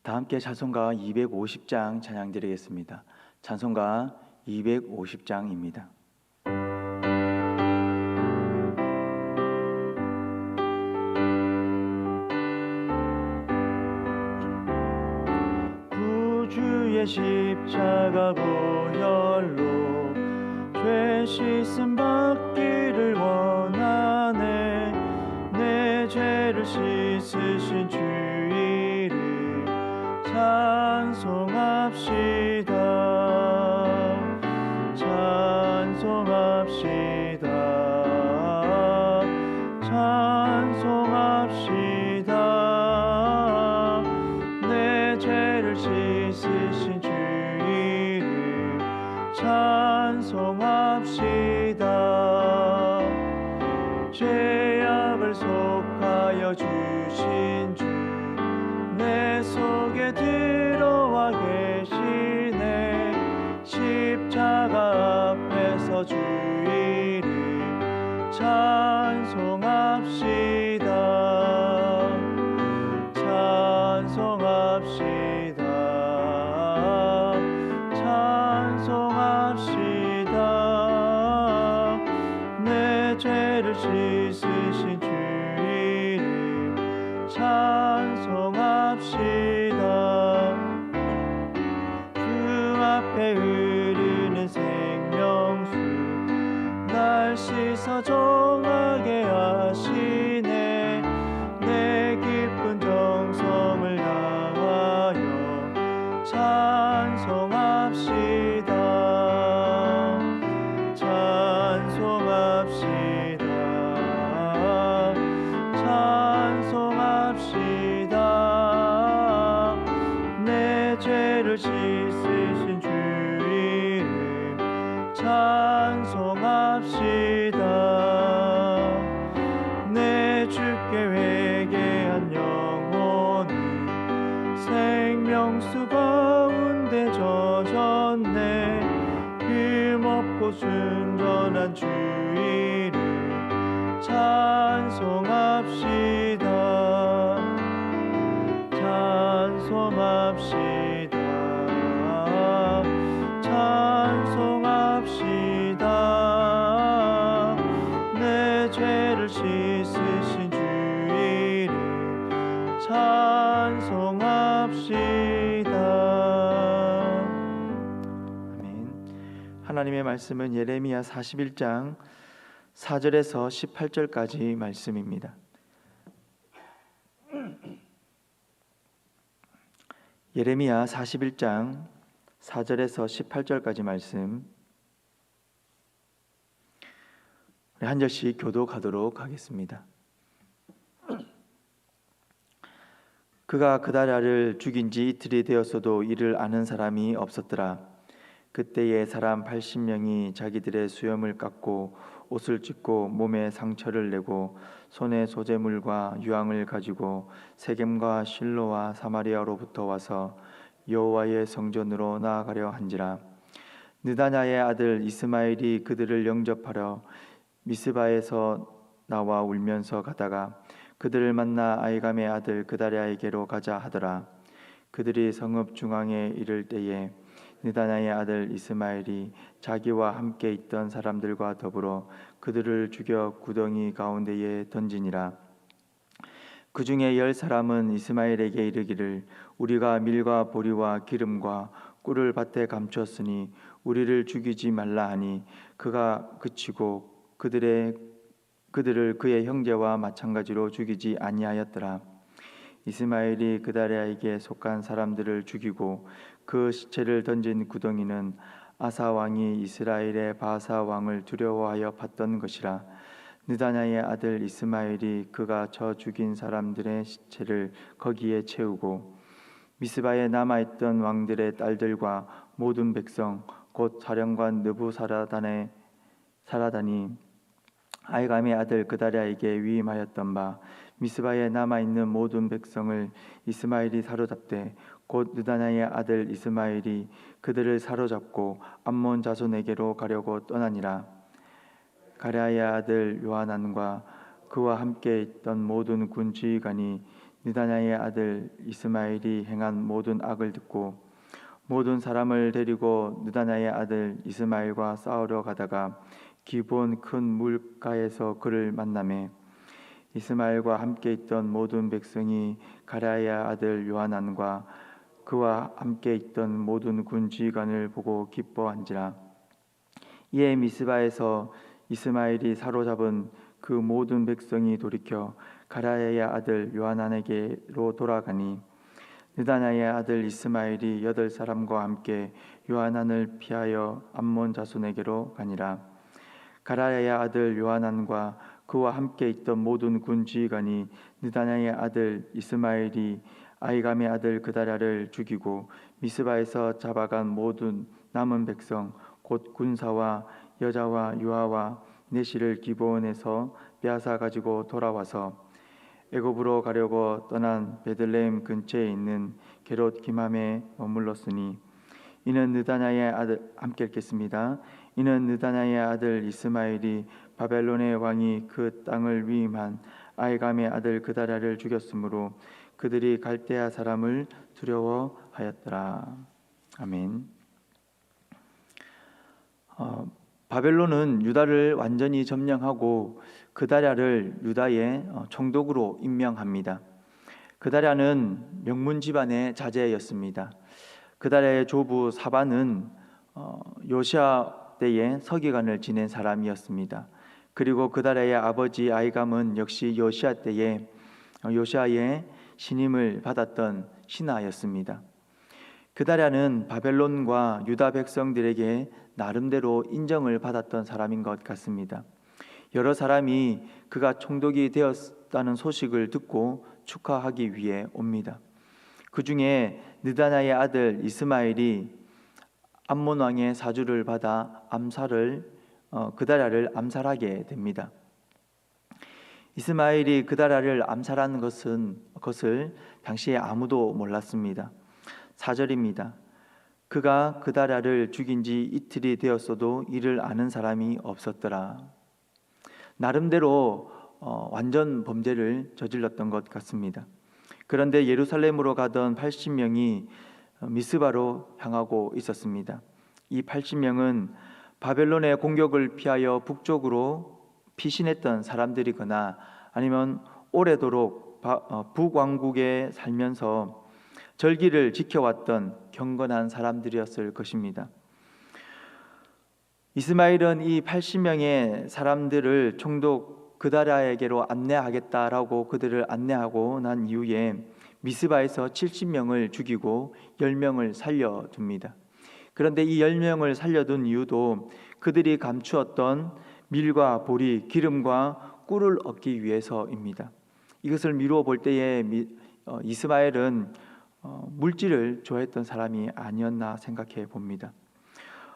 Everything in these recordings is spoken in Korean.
다 함께 찬송가 250장 찬양 드리겠습니다. 찬송가 250장입니다. 구주의 십자가 보혈로 죄 씻음 받기를 원하네. 내 죄를 씻으신 주 이름 찬송합시다. 찬송합시다. 찬송합시다. 내 죄를 씻으신 주 이름 찬송합시다. 죄악을 속하여 주신 주 내 속에 들어와 계시네. 십자가 앞에서 주 이름 찬송합시다. 찬송합시다. 찬송합시다. 내 죄를 씻으신 주 이름 찬송합시다. 주 앞에 흐르는 생명수 날 씻어 정하게 하시네. 내 기쁜 정성을 다하여 찬송합시다. 찬송합시다. 찬송합시다. 내 죄를 씻으신 주 이름 찬송합시다. 내 주께 회개한 영혼은 생명수 가운데 젖었네. 흠없고 순전한 주 이름 찬송합시다. 찬송합시다. 찬송합시다. 내 죄를 씻으신 주 이름 찬송합시다. 아멘. 하나님의 말씀은 예레미야 41장 4절에서 18절까지 말씀입니다. 예레미야 41장 4절에서 18절까지 말씀 우리 한 절씩 교독하도록 하겠습니다. 그가 그다랴를 죽인 지 이틀이 되었어도 이를 아는 사람이 없었더라. 그때에 사람 80명이 자기들의 수염을 깎고 옷을 찢고 몸에 상처를 내고 손에 소재물과 유황을 가지고 세겜과 실로와 사마리아로부터 와서 여호와의 성전으로 나아가려 한지라. 느다냐의 아들 이스마엘이 그들을 영접하러 미스바에서 나와 울면서 가다가 그들을 만나 아이감의 아들 그다랴에게로 가자 하더라. 그들이 성읍 중앙에 이를 때에 느다냐의 아들 이스마엘이 자기와 함께 있던 사람들과 더불어 그들을 죽여 구덩이 가운데에 던지니라. 그 중에 10사람은 이스마엘에게 이르기를 우리가 밀과 보리와 기름과 꿀을 밭에 감추었으니 우리를 죽이지 말라 하니 그가 그치고 그들을 그의 형제와 마찬가지로 죽이지 아니하였더라. 이스마엘이 그다랴에게 속한 사람들을 죽이고 그 시체를 던진 구덩이는 아사 왕이 이스라엘의 바사 왕을 두려워하여 봤던 것이라. 느다냐의 아들 이스마엘이 그가 저 죽인 사람들의 시체를 거기에 채우고 미스바에 남아있던 왕들의 딸들과 모든 백성 곧 사령관 느부사라단이 아이감의 아들 그다랴에게 위임하였던 바 미스바에 남아있는 모든 백성을 이스마엘이 사로잡되 곧 느다냐의 아들 이스마엘이 그들을 사로잡고 암몬 자손에게로 가려고 떠나니라. 가랴의 아들 요하난과 그와 함께 있던 모든 군 지휘관이 느다냐의 아들 이스마엘이 행한 모든 악을 듣고 모든 사람을 데리고 느다냐의 아들 이스마엘과 싸우러 가다가 기브온 큰 물가에서 그를 만나매 이스마엘과 함께 있던 모든 백성이 가랴의 아들 요하난과 그와 함께 있던 모든 군 지휘관을 보고 기뻐한지라. 이에 미스바에서 이스마엘이 사로잡은 그 모든 백성이 돌이켜 가랴의 아들 요하난에게로 돌아가니 느다냐의 아들 이스마엘이 8사람과 함께 요하난을 피하여 암몬 자손에게로 가니라. 가랴의 아들 요하난과 그와 함께 있던 모든 군 지휘관이 느다냐의 아들 이스마엘이 아이감의 아들 그다랴를 죽이고 미스바에서 잡아간 모든 남은 백성 곧 군사와 여자와 유아와 내시를 기브온에서 빼앗아 가지고 돌아와서 애굽으로 가려고 떠난 베들레헴 근처에 있는 게롯 기맘에 머물렀으니 이는 느다냐의 아들 함께 읽겠습니다. 이는 느다냐의 아들 이스마엘이 바벨론의 왕이 그 땅을 위임한 아이감의 아들 그다랴를 죽였으므로 그들이 갈대아 사람을 두려워하였더라. 아멘. 바벨론은 유다를 완전히 점령하고 그다랴를 유다의 총독으로 임명합니다. 그다랴는 명문 집안의 자제였습니다. 그다랴의 조부 사반은 요시아 때에 서기관을 지낸 사람이었습니다. 그리고 그다랴의 아버지 아이감은 역시 요시아 때에 요시아의 신임을 받았던 신하였습니다. 그다랴는 바벨론과 유다 백성들에게 나름대로 인정을 받았던 사람인 것 같습니다. 여러 사람이 그가 총독이 되었다는 소식을 듣고 축하하기 위해 옵니다. 그 중에 느다냐의 아들 이스마엘이 암몬 왕의 사주를 받아 그다랴를 암살하게 됩니다. 이스마엘이 그다랴를 암살한 것을 당시에 아무도 몰랐습니다. 4절입니다. 그가 그다랴를 죽인 지 이틀이 되었어도 이를 아는 사람이 없었더라. 나름대로 완전 범죄를 저질렀던 것 같습니다. 그런데 예루살렘으로 가던 80명이 미스바로 향하고 있었습니다. 이 80명은 바벨론의 공격을 피하여 북쪽으로 피신했던 사람들이거나 아니면 오래도록 북왕국에 살면서 절기를 지켜왔던 경건한 사람들이었을 것입니다. 이스마엘은 이 80명의 사람들을 총독 그다랴에게로 안내하겠다라고 그들을 안내하고 난 이후에 미스바에서 70명을 죽이고 10명을 살려둡니다. 그런데 이 10명을 살려둔 이유도 그들이 감추었던 밀과 보리, 기름과 꿀을 얻기 위해서입니다. 이것을 미루어 볼 때에 이스마엘은 물질을 좋아했던 사람이 아니었나 생각해 봅니다.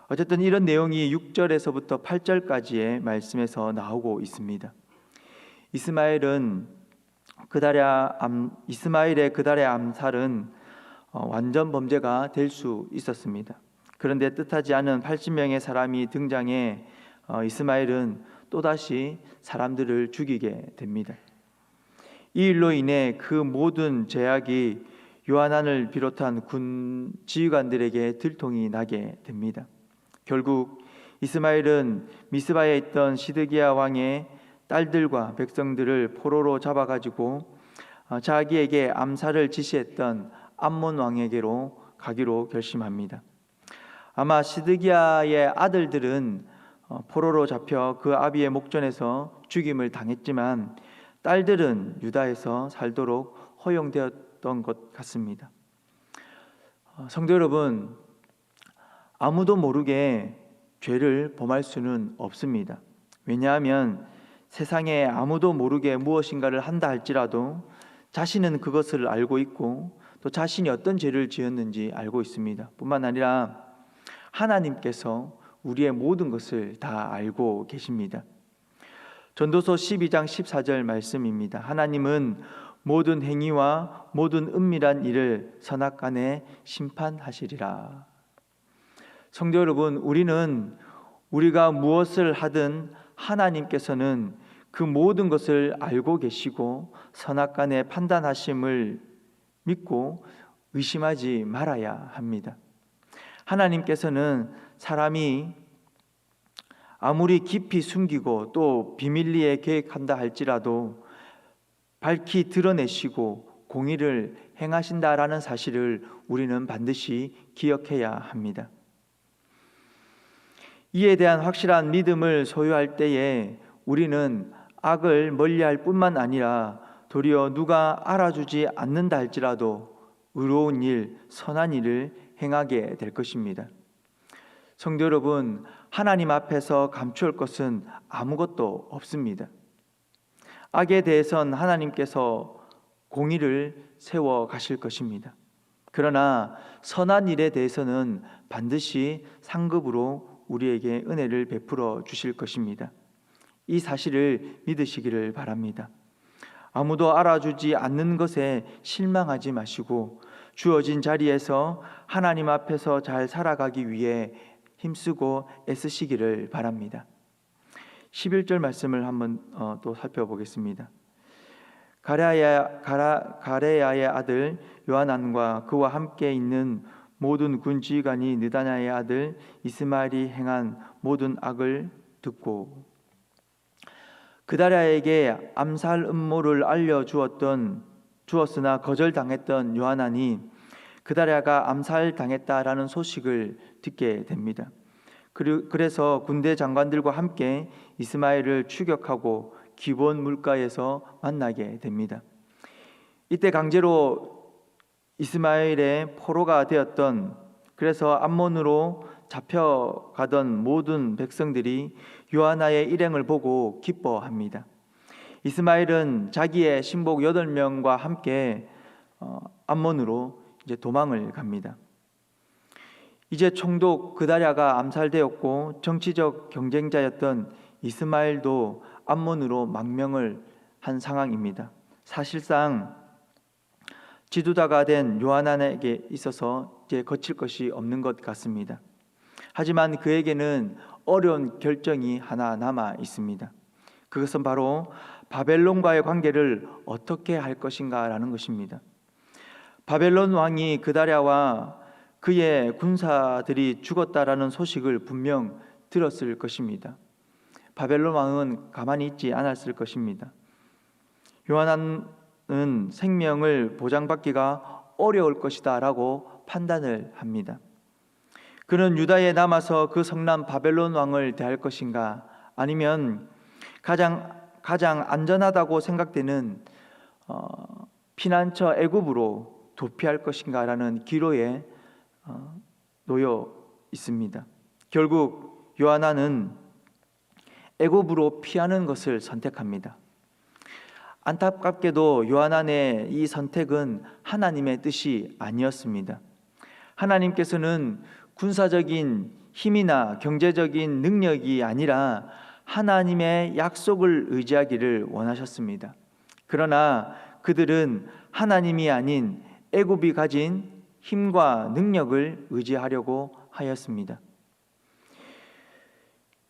어쨌든 이런 내용이 6절에서부터 8절까지의 말씀에서 나오고 있습니다. 이스마엘의 그다랴 암살은 완전 범죄가 될 수 있었습니다. 그런데 뜻하지 않은 80명의 사람이 등장해 이스마엘은 또다시 사람들을 죽이게 됩니다. 이 일로 인해 그 모든 죄악이 요하난을 비롯한 군 지휘관들에게 들통이 나게 됩니다. 결국 이스마엘은 미스바에 있던 시드기야 왕의 딸들과 백성들을 포로로 잡아가지고 자기에게 암살을 지시했던 암몬 왕에게로 가기로 결심합니다. 아마 시드기야의 아들들은 포로로 잡혀 그 아비의 목전에서 죽임을 당했지만 딸들은 유다에서 살도록 허용되었던 것 같습니다. 성도 여러분, 아무도 모르게 죄를 범할 수는 없습니다. 왜냐하면 세상에 아무도 모르게 무엇인가를 한다 할지라도 자신은 그것을 알고 있고 또 자신이 어떤 죄를 지었는지 알고 있습니다. 뿐만 아니라 하나님께서 우리의 모든 것을 다 알고 계십니다. 전도서 12장 14절 말씀입니다. 하나님은 모든 행위와 모든 은밀한 일을 선악간에 심판하시리라. 성도 여러분, 우리가 무엇을 하든 하나님께서는 그 모든 것을 알고 계시고 선악간의 판단하심을 믿고 의심하지 말아야 합니다. 하나님께서는 사람이 아무리 깊이 숨기고 또 비밀리에 계획한다 할지라도 밝히 드러내시고 공의를 행하신다라는 사실을 우리는 반드시 기억해야 합니다. 이에 대한 확실한 믿음을 소유할 때에 우리는 악을 멀리할 뿐만 아니라 도리어 누가 알아주지 않는다 할지라도 의로운 일, 선한 일을 행하게 될 것입니다. 성도 여러분, 하나님 앞에서 감추할 것은 아무것도 없습니다. 악에 대해선 하나님께서 공의를 세워 가실 것입니다. 그러나 선한 일에 대해서는 반드시 상급으로 우리에게 은혜를 베풀어 주실 것입니다. 이 사실을 믿으시기를 바랍니다. 아무도 알아주지 않는 것에 실망하지 마시고 주어진 자리에서 하나님 앞에서 잘 살아가기 위해 힘쓰고 애쓰시기를 바랍니다. 11절 말씀을 한번 또 살펴보겠습니다. 가레야의 아들 요하난과 그와 함께 있는 모든 군지휘관이 느다냐의 아들 이스마엘이 행한 모든 악을 듣고 그다랴에게 암살 음모를 주었으나 거절당했던 요하난이 그다랴가 암살당했다라는 소식을 듣게 됩니다. 그래서 군대 장관들과 함께 이스마엘을 추격하고 기본 물가에서 만나게 됩니다. 이때 강제로 이스마엘의 포로가 되었던, 그래서 암몬으로 잡혀가던 모든 백성들이 요하나의 일행을 보고 기뻐합니다. 이스마엘은 자기의 신복 8명과 함께 암몬으로 이제 도망을 갑니다. 이제 총독 그다랴가 암살되었고 정치적 경쟁자였던 이스마엘도 암몬으로 망명을 한 상황입니다. 사실상 지도자가 된 요하난에게 있어서 이제 거칠 것이 없는 것 같습니다. 하지만 그에게는 어려운 결정이 하나 남아 있습니다. 그것은 바로 바벨론과의 관계를 어떻게 할 것인가라는 것입니다. 바벨론 왕이 그다랴와 그의 군사들이 죽었다라는 소식을 분명 들었을 것입니다. 바벨론 왕은 가만히 있지 않았을 것입니다. 요하난은 생명을 보장받기가 어려울 것이다 라고 판단을 합니다. 그는 유다에 남아서 그 성난 바벨론 왕을 대할 것인가, 아니면 가장 안전하다고 생각되는 피난처 애굽으로 도피할 것인가라는 기로에 놓여 있습니다. 결국 요하난은 애굽으로 피하는 것을 선택합니다. 안타깝게도 요하난의 이 선택은 하나님의 뜻이 아니었습니다. 하나님께서는 군사적인 힘이나 경제적인 능력이 아니라 하나님의 약속을 의지하기를 원하셨습니다. 그러나 그들은 하나님이 아닌 애굽이 가진 힘과 능력을 의지하려고 하였습니다.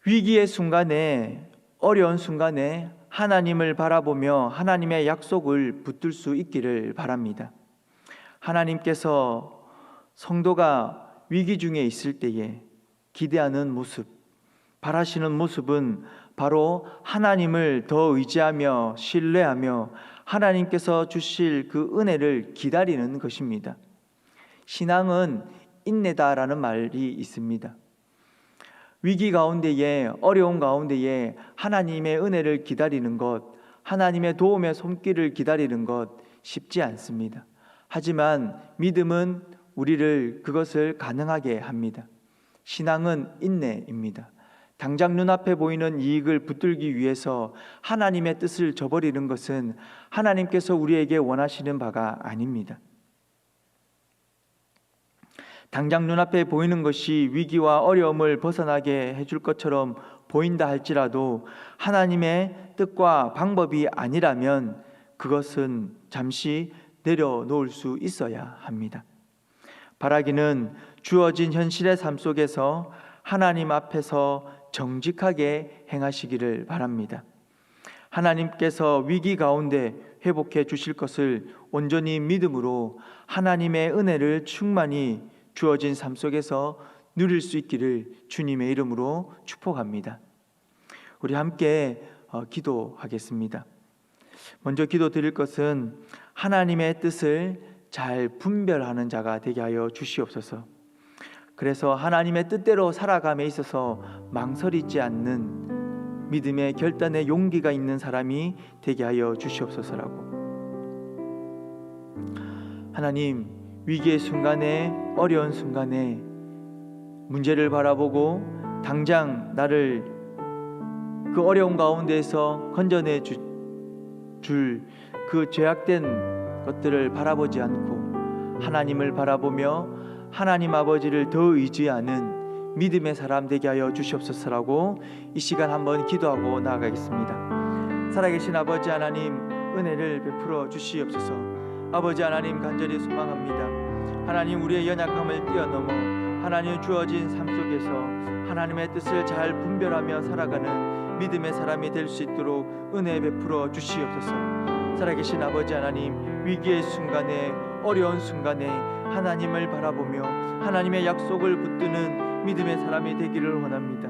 위기의 순간에, 어려운 순간에 하나님을 바라보며 하나님의 약속을 붙들 수 있기를 바랍니다. 하나님께서 성도가 위기 중에 있을 때에 기대하는 모습, 바라시는 모습은 바로 하나님을 더 의지하며 신뢰하며 하나님께서 주실 그 은혜를 기다리는 것입니다. 신앙은 인내다라는 말이 있습니다. 위기 가운데에, 어려운 가운데에 하나님의 은혜를 기다리는 것, 하나님의 도움의 손길을 기다리는 것 쉽지 않습니다. 하지만 믿음은 우리를 그것을 가능하게 합니다. 신앙은 인내입니다. 당장 눈앞에 보이는 이익을 붙들기 위해서 하나님의 뜻을 저버리는 것은 하나님께서 우리에게 원하시는 바가 아닙니다. 당장 눈앞에 보이는 것이 위기와 어려움을 벗어나게 해줄 것처럼 보인다 할지라도 하나님의 뜻과 방법이 아니라면 그것은 잠시 내려놓을 수 있어야 합니다. 바라기는 주어진 현실의 삶 속에서 하나님 앞에서 정직하게 행하시기를 바랍니다. 하나님께서 위기 가운데 회복해 주실 것을 온전히 믿음으로 하나님의 은혜를 충만히 주어진 삶 속에서 누릴 수 있기를 주님의 이름으로 축복합니다. 우리 함께 기도하겠습니다. 먼저 기도드릴 것은 하나님의 뜻을 잘 분별하는 자가 되게 하여 주시옵소서. 그래서 하나님의 뜻대로 살아감에 있어서 망설이지 않는 믿음의 결단의 용기가 있는 사람이 되게 하여 주시옵소서라고. 하나님, 위기의 순간에, 어려운 순간에 문제를 바라보고 당장 나를 그 어려운 가운데에서 건져내 줄 그 죄악된 것들을 바라보지 않고 하나님을 바라보며 하나님 아버지를 더 의지하는 믿음의 사람 되게 하여 주시옵소서라고 이 시간 한번 기도하고 나아가겠습니다. 살아계신 아버지 하나님, 은혜를 베풀어 주시옵소서. 아버지 하나님, 간절히 소망합니다. 하나님, 우리의 연약함을 뛰어넘어 하나님 주어진 삶 속에서 하나님의 뜻을 잘 분별하며 살아가는 믿음의 사람이 될 수 있도록 은혜 베풀어 주시옵소서. 살아계신 아버지 하나님, 위기의 순간에, 어려운 순간에 하나님을 바라보며 하나님의 약속을 붙드는 믿음의 사람이 되기를 원합니다.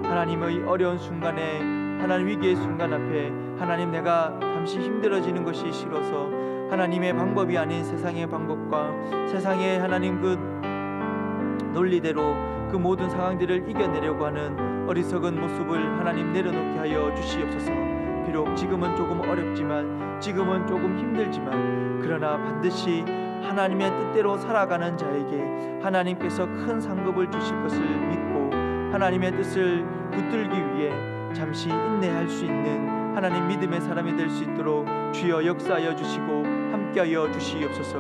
하나님의 어려운 순간에, 하나님 위기의 순간 앞에 하나님, 내가 잠시 힘들어지는 것이 싫어서 하나님의 방법이 아닌 세상의 방법과 세상의 하나님 그 논리대로 그 모든 상황들을 이겨내려고 하는 어리석은 모습을 하나님 내려놓게 하여 주시옵소서. 비록 지금은 조금 어렵지만, 지금은 조금 힘들지만, 그러나 반드시 하나님의 뜻대로 살아가는 자에게 하나님께서 큰 상급을 주실 것을 믿고 하나님의 뜻을 붙들기 위해 잠시 인내할 수 있는 하나님 믿음의 사람이 될 수 있도록 주여 역사하여 주시고 함께하여 주시옵소서.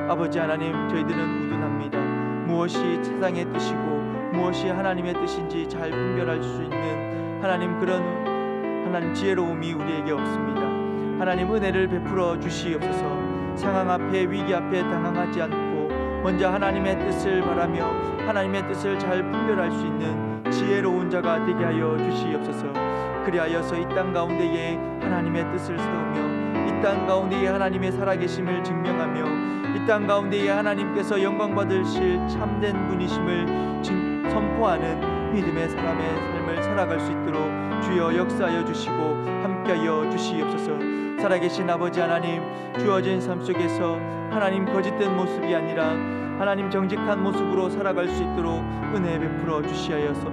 아버지 하나님, 저희들은 우둔합니다. 무엇이 세상의 뜻이고 무엇이 하나님의 뜻인지 잘 분별할 수 있는 하나님, 그런 하나님 지혜로움이 우리에게 없습니다. 하나님, 은혜를 베풀어 주시옵소서. 상황 앞에, 위기 앞에 당황하지 않고 먼저 하나님의 뜻을 바라며 하나님의 뜻을 잘 분별할 수 있는 지혜로운 자가 되게 하여 주시옵소서. 그리하여서 이 땅 가운데에 하나님의 뜻을 세우며 이 땅 가운데에 하나님의 살아계심을 증명하며 이 땅 가운데에 하나님께서 영광 받으실 참된 분이심을 선포하는 믿음의 사람의 삶을 살아갈 수 있도록 주여 역사하여 주시고 함께하여 주시옵소서. 살아계신 아버지 하나님, 주어진 삶 속에서 하나님 거짓된 모습이 아니라 하나님 정직한 모습으로 살아갈 수 있도록 은혜 베풀어 주시옵소서.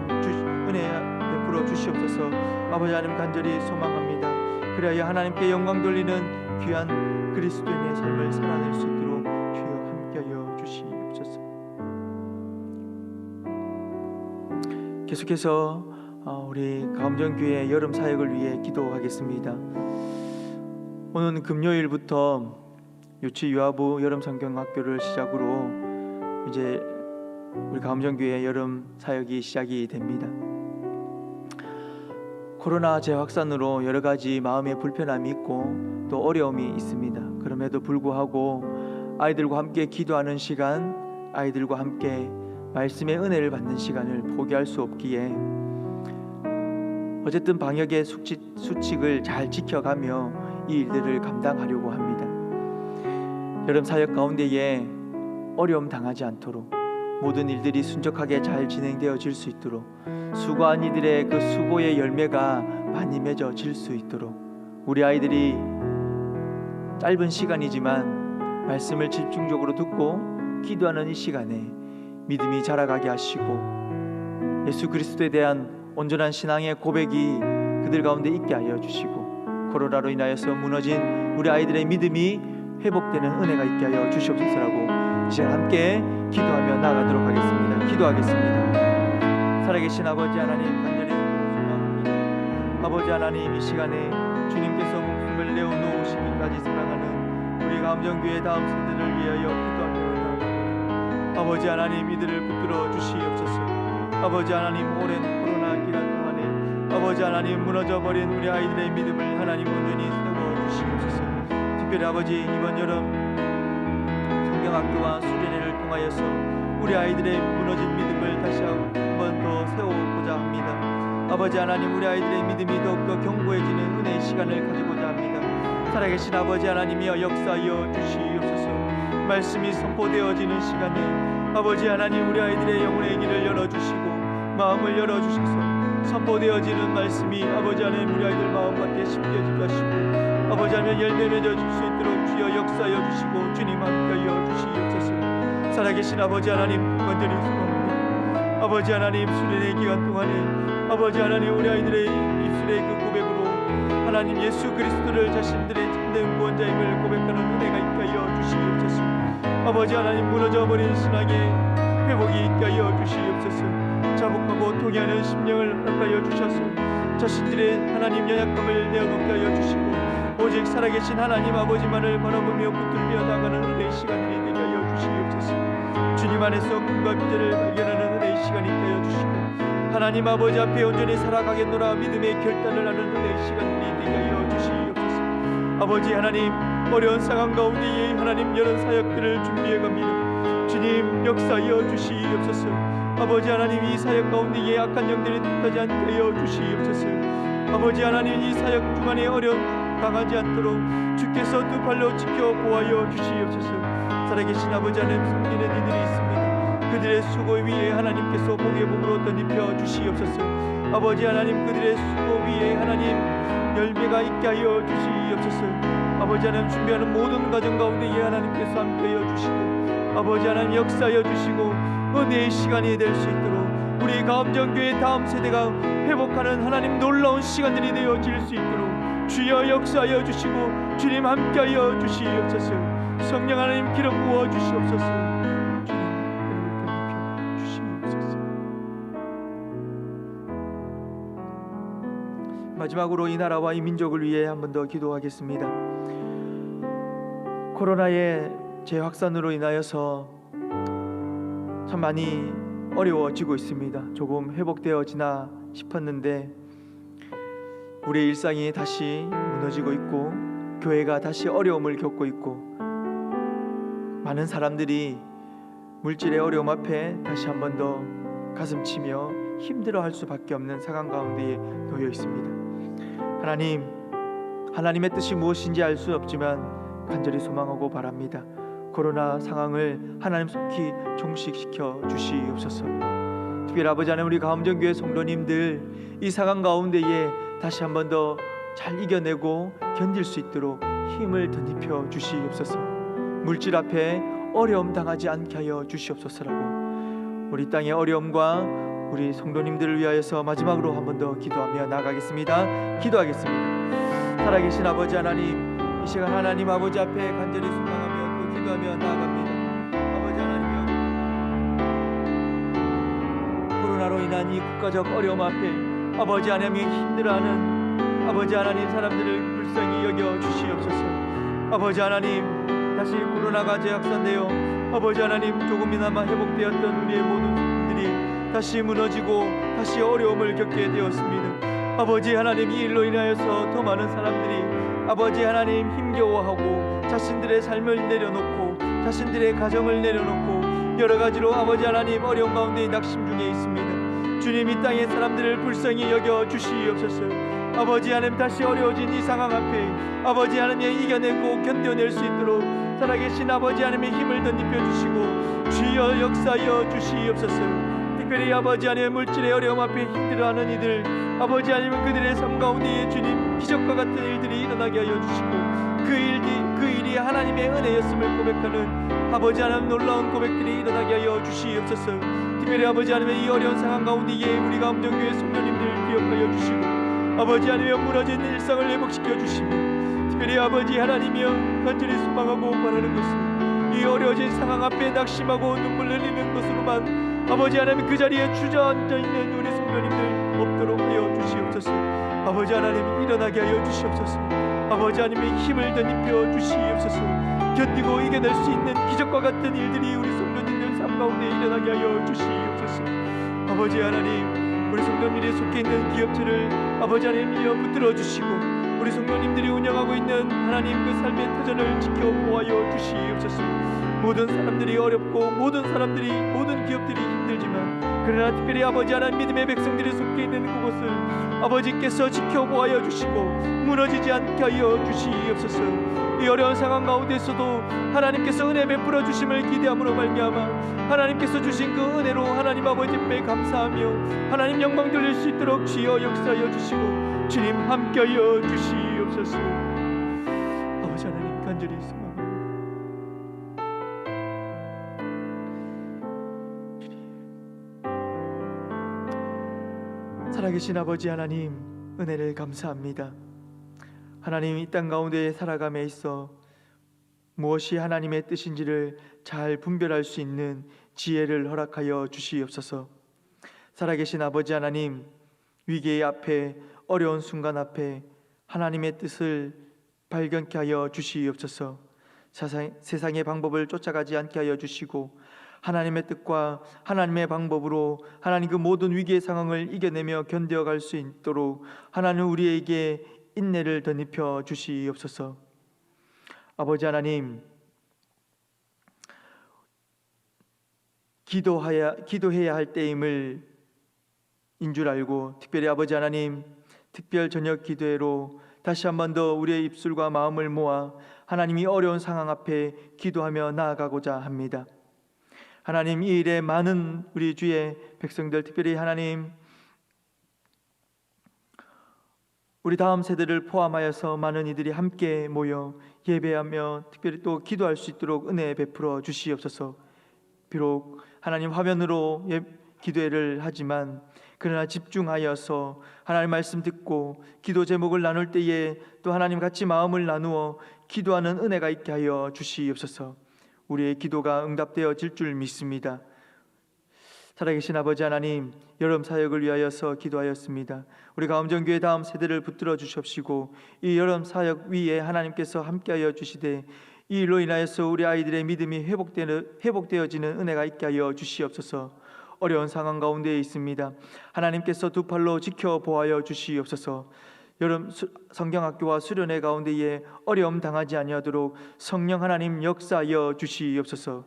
아버지 하나님, 간절히 소망합니다. 그래야 하나님께 영광 돌리는 귀한 그리스도인의 삶을 살아낼 수 있도록 주여 함께하여 주시옵소서. 계속해서 우리 가음정교회 여름 사역을 위해 기도하겠습니다. 오늘 금요일부터 유치 유아부 여름 성경학교를 시작으로 이제 우리 가음정교회 여름 사역이 시작이 됩니다. 코로나 재확산으로 여러 가지 마음의 불편함이 있고 또 어려움이 있습니다. 그럼에도 불구하고 아이들과 함께 기도하는 시간, 아이들과 함께 말씀의 은혜를 받는 시간을 포기할 수 없기에 어쨌든 방역의 수칙을 잘 지켜가며 이 일들을 감당하려고 합니다. 여름 사역 가운데에 어려움 당하지 않도록 모든 일들이 순적하게 잘 진행되어질 수 있도록 수고한 이들의 그 수고의 열매가 많이 맺어질 수 있도록 우리 아이들이 짧은 시간이지만 말씀을 집중적으로 듣고 기도하는 이 시간에 믿음이 자라가게 하시고 예수 그리스도에 대한 온전한 신앙의 고백이 그들 가운데 있게 하여 주시고 코로나로 인하여서 무너진 우리 아이들의 믿음이 회복되는 은혜가 있게 하여 주시옵소서라고 이제 함께 기도하며 나아가도록 하겠습니다. 기도하겠습니다. 살아계신 아버지 하나님, 간절히 소망합니다. 아버지 하나님, 이 시간에 주님께서 목숨을 내어놓으시기까지 사랑하는 우리 가음정교회 다음 세대를 위하여 기도하며 나아갑니다. 아버지 하나님, 이들을 붙들어 주시옵소서. 아버지 하나님, 오랜 코로나 기간 동안에 아버지 하나님 무너져버린 우리 아이들의 믿음을 하나님 온전히 세워주시옵소서. 특별히 아버지, 이번 여름 성경학교와 수련회를 통하여서 우리 아이들의 무너진 믿음을 다시 한 번 더 세워보자 합니다. 아버지 하나님, 우리 아이들의 믿음이 더욱더 견고해지는 은혜의 시간을 가지고자 합니다. 살아계신 아버지 하나님이여 역사하여 주시옵소서. 말씀이 선포되어지는 시간에 아버지 하나님, 우리 아이들의 영혼의 길을 열어주시고 마음을 열어주셔서 선포되어지는 말씀이 아버지 하나님, 우리 아이들 마음밭에 심겨지게 하시고 아버지 하나님 열매 맺어줄 수 있도록 주여 역사하여 주시고 주님 함께하여 주시옵소서. 살아계신 아버지 하나님, 간절히 소망합니다. 아버지 하나님, 수련의 기간 동안에 아버지 하나님, 우리 아이들의 입술의 그 고백으로 하나님 예수 그리스도를 자신들의 참된 구원자임을 고백하는 은혜가 있게 하여 주시옵소서. 아버지 하나님, 무너져버린 신앙의 회복이 있게 하여 주시옵소서. 자복하고 통회하는 심령을 허락하여 주셔서 자신들의 하나님 연약함을 내어놓게 하여 주시고 오직 살아계신 하나님 아버지만을 바라보며 붙들며 나가는 은혜의 시간이 되게 하여 주시옵소서. 주님 안에서 꿈과 비전을 발견하는 은혜의 시간이 되게 하여 주시고 하나님 아버지 앞에 온전히 살아가겠노라 믿음의 결단을 하는 은혜의 시간이 되게 하여 주시옵소서. 아버지 하나님, 어려운 상황 가운데에 하나님 여러 사역들을 준비해 갑니다. 주님 역사하여 주시옵소서. 아버지 하나님, 이 사역 가운데에 악한 영들이 득하지 않게 하여 주시옵소서. 아버지 하나님, 이 사역 중간에 어려움 당하지 않도록 주께서 두 팔로 지켜 보아여 주시옵소서. 살아계신 아버지 하나님, 숨기는 이들이 있습니다. 그들의 수고 위에 하나님께서 복의 복으로 덧입혀 주시옵소서. 아버지 하나님, 그들의 수고 위에 하나님 열매가 있게 하여 주시옵소서. 아버지 하나님, 준비하는 모든 가정 가운데에 하나님께서 함께하여 주시고 아버지 하나님 역사하여 주시고 은혜의 시간이 될 수 있도록 우리 가음정교회 다음 세대가 회복하는 하나님 놀라운 시간들이 되어질 수 있도록 주여 역사하여 주시고 주님 함께하여 주시옵소서. 성령 하나님 기름 부어 주시옵소서. 주님 은혜를 주시옵소서. 마지막으로 이 나라와 이 민족을 위해 한 번 더 기도하겠습니다. 코로나의 재확산으로 인하여서 참 많이 어려워지고 있습니다. 조금 회복되어지나 싶었는데 우리의 일상이 다시 무너지고 있고 교회가 다시 어려움을 겪고 있고 많은 사람들이 물질의 어려움 앞에 다시 한 번 더 가슴치며 힘들어할 수밖에 없는 상황 가운데에 놓여 있습니다. 하나님, 하나님의 뜻이 무엇인지 알 수 없지만 간절히 소망하고 바랍니다. 코로나 상황을 하나님 속히 종식시켜 주시옵소서. 특별히 아버지 하나님, 우리 가음정교회 성도님들 이 상황 가운데에 다시 한 번 더 잘 이겨내고 견딜 수 있도록 힘을 덧입혀 주시옵소서. 물질 앞에 어려움 당하지 않게 하여 주시옵소서라고 우리 땅의 어려움과 우리 성도님들을 위하여서 마지막으로 한 번 더 기도하며 나가겠습니다. 기도하겠습니다. 살아계신 아버지 하나님, 이 시간 하나님 아버지 앞에 간절히 소망하며 또 기도하며 나아갑니다. 아버지 하나님, 코로나로 인한 이 국가적 어려움 앞에 아버지 하나님이 힘들어하는 아버지 하나님 사람들을 불쌍히 여겨 주시옵소서. 아버지 하나님, 다시 코로나가 재확산되어 아버지 하나님 조금이나마 회복되었던 우리의 모든 분들이 다시 무너지고 다시 어려움을 겪게 되었습니다. 아버지 하나님, 이 일로 인하여서 더 많은 사람들이 아버지 하나님 힘겨워하고 자신들의 삶을 내려놓고 자신들의 가정을 내려놓고 여러 가지로 아버지 하나님 어려운 가운데 낙심 중에 있습니다. 주님, 이 땅의 사람들을 불쌍히 여겨 주시옵소서. 아버지 하나님, 다시 어려워진 이 상황 앞에 아버지 하나님의 이겨내고 견뎌낼 수 있도록 살아계신 아버지 하나님의 힘을 덧입혀 주시고 주여 역사하여 주시옵소서. 특별히 아버지 하나님의 물질의 어려움 앞에 힘들어하는 이들, 아버지 하나님은 그들의 삶 가운데에 주님 기적과 같은 일들이 일어나게 하여 주시고 그 일이 하나님의 은혜였음을 고백하는 아버지 하나님 놀라운 고백들이 일어나게 하여 주시옵소서. 특별히 아버지 하나님의 이 어려운 상황 가운데에 우리 가음정교회 성도님들 기억하여 주시고 아버지 하나님의 무너진 일상을 회복시켜 주시며 특별히 아버지 하나님이여 간절히 소망하고 바라는 것은 이 어려워진 상황 앞에 낙심하고 눈물 흘리는 것으로만 아버지 하나님 그 자리에 주저앉아 있는 우리 성도님들 없도록 하여 주시옵소서. 아버지 하나님 일어나게 하여 주시옵소서. 아버지 하나님의 힘을 덧입혀 주시옵소서. 견디고 이겨낼 수 있는 기적과 같은 일들이 우리 성도님들 삶 가운데 일어나게 하여 주시옵소서. 아버지 하나님, 우리 성도님들이 속해 있는 기업체를 아버지 하나님이여 붙들어 주시고 우리 성도님들이 운영하고 있는 하나님 그 삶의 터전을 지켜보아여 주시옵소서. 모든 사람들이 어렵고 모든 기업들이 힘들지만 그러나 특별히 아버지 하나님 믿음의 백성들이 속해 있는 그곳을 아버지께서 지켜보아여 주시고 무너지지 않게 하여 주시옵소서. 이 어려운 상황 가운데서도 하나님께서 은혜 베풀어 주심을 기대함으로 말미암아 하나님께서 주신 그 은혜로 하나님 아버지 앞에 감사하며 하나님 영광 돌릴 수 있도록 주여 역사하여 주시고 주님 함께하여 주시옵소서. 아버지 하나님 간절히 소망합니다. 살아계신 아버지 하나님 은혜를 감사합니다. 하나님 이 땅 가운데 살아감에 있어 무엇이 하나님의 뜻인지를 잘 분별할 수 있는 지혜를 허락하여 주시옵소서. 살아계신 아버지 하나님 위기 앞에 어려운 순간 앞에 하나님의 뜻을 발견케 하여 주시옵소서. 세상의 방법을 쫓아가지 않게 하여 주시고 하나님의 뜻과 하나님의 방법으로 하나님 그 모든 위기의 상황을 이겨내며 견뎌갈 수 있도록 하나님 우리에게 인내를 덧입혀 주시옵소서. 아버지 하나님 기도해야 할 때임을 인 줄 알고 특별히 아버지 하나님 특별 저녁 기도회로 다시 한 번 더 우리의 입술과 마음을 모아 하나님이 어려운 상황 앞에 기도하며 나아가고자 합니다. 하나님 이 일에 많은 우리 주의 백성들 특별히 하나님 우리 다음 세대를 포함하여서 많은 이들이 함께 모여 예배하며 특별히 또 기도할 수 있도록 은혜 베풀어 주시옵소서. 비록 하나님 화면으로 기도회를 하지만 그러나 집중하여서 하나님 말씀 듣고 기도 제목을 나눌 때에 또 하나님 같이 마음을 나누어 기도하는 은혜가 있게 하여 주시옵소서. 우리의 기도가 응답되어질 줄 믿습니다. 살아계신 아버지 하나님 여름 사역을 위하여서 기도하였습니다. 우리 가음정교회 다음 세대를 붙들어 주시옵시고 이 여름 사역 위에 하나님께서 함께하여 주시되 이 일로 인하여서 우리 아이들의 믿음이 회복되어지는 은혜가 있게 하여 주시옵소서. 어려운 상황 가운데 있습니다. 하나님께서 두 팔로 지켜보아여 주시옵소서. 여름 성경학교와 수련회 가운데에 어려움 당하지 아니하도록 성령 하나님 역사하여 주시옵소서.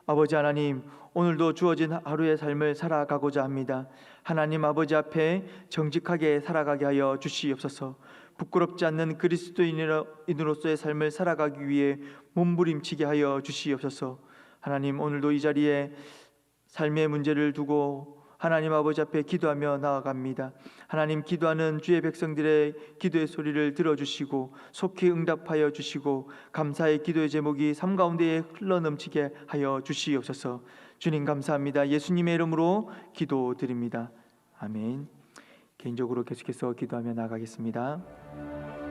아버지 하나님 오늘도 주어진 하루의 삶을 살아가고자 합니다. 하나님 아버지 앞에 정직하게 살아가게 하여 주시옵소서. 부끄럽지 않는 그리스도인으로서의 삶을 살아가기 위해 몸부림치게 하여 주시옵소서. 하나님 오늘도 이 자리에 삶의 문제를 두고 하나님 아버지 앞에 기도하며 나아갑니다. 하나님 기도하는 주의 백성들의 기도의 소리를 들어주시고 속히 응답하여 주시고 감사의 기도의 제목이 삶 가운데에 흘러넘치게 하여 주시옵소서. 주님 감사합니다. 예수님의 이름으로 기도드립니다. 아멘. 개인적으로 계속해서 기도하며 나아가겠습니다.